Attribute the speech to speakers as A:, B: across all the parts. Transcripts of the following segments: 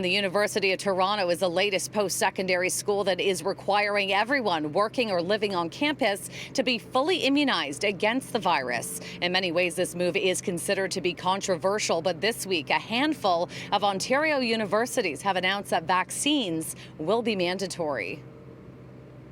A: The University of Toronto is the latest post-secondary school that is requiring everyone working or living on campus to be fully immunized against the virus. In many ways, this move is considered to be controversial, but this week, a handful of Ontario universities have announced that vaccines will be mandatory.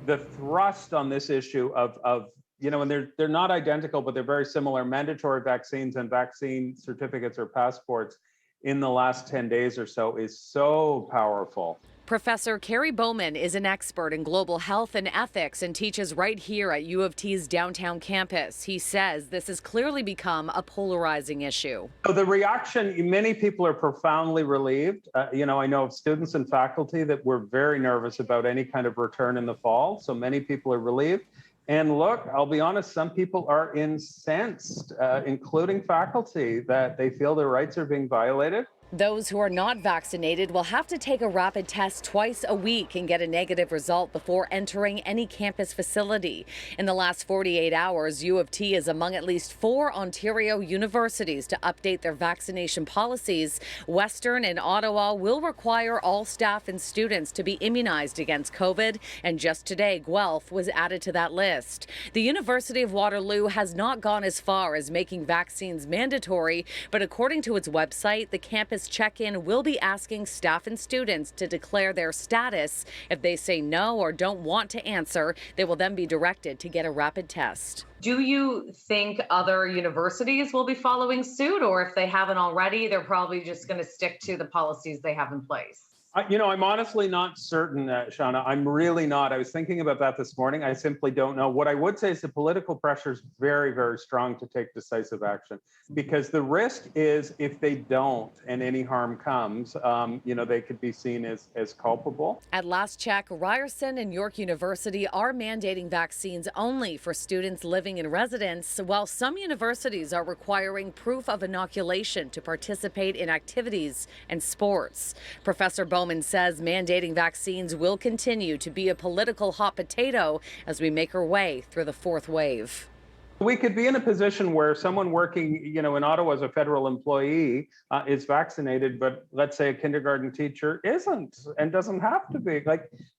B: The thrust on this issue and they're not identical, but they're very similar, mandatory vaccines and vaccine certificates or passports in the last 10 days or so is so powerful.
A: Professor Carrie Bowman is an expert in global health and ethics and teaches right here at U of T's downtown campus. He says this has clearly become a polarizing issue.
B: So the reaction, many people are profoundly relieved. I know of students and faculty that were very nervous about any kind of return in the fall. So many people are relieved. And look, I'll be honest, some people are incensed, including faculty, that they feel their rights are being violated.
A: Those who are not vaccinated will have to take a rapid test twice a week and get a negative result before entering any campus facility. In the last 48 hours, U of T is among at least 4 Ontario universities to update their vaccination policies. Western and Ottawa will require all staff and students to be immunized against COVID, and just today, Guelph was added to that list. The University of Waterloo has not gone as far as making vaccines mandatory, but according to its website, the campus check-in will be asking staff and students to declare their status. If they say no or don't want to answer, they will then be directed to get a rapid test.
C: Do you think other universities will be following suit, or if they haven't already, they're probably just going to stick to the policies they have in place?
B: I'm honestly not certain, Shauna. I'm really not. I was thinking about that this morning. I simply don't know. What I would say is the political pressure is very, very strong to take decisive action, because the risk is if they don't and any harm comes, they could be seen as culpable.
A: At last check, Ryerson and York University are mandating vaccines only for students living in residence, while some universities are requiring proof of inoculation to participate in activities and sports. Professor Bowman says mandating vaccines will continue to be a political hot potato as we make our way through the 4th wave.
B: We could be in a position where someone working, in Ottawa as a federal employee is vaccinated, but let's say a kindergarten teacher isn't and doesn't have to be.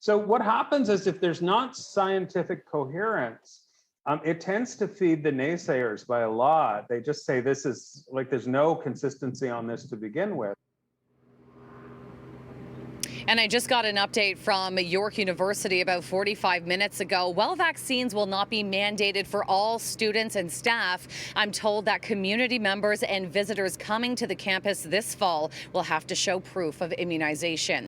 B: So what happens is if there's not scientific coherence, it tends to feed the naysayers by a lot. They just say this is there's no consistency on this to begin with.
A: And I just got an update from York University about 45 minutes ago. While vaccines will not be mandated for all students and staff, I'm told that community members and visitors coming to the campus this fall will have to show proof of immunization.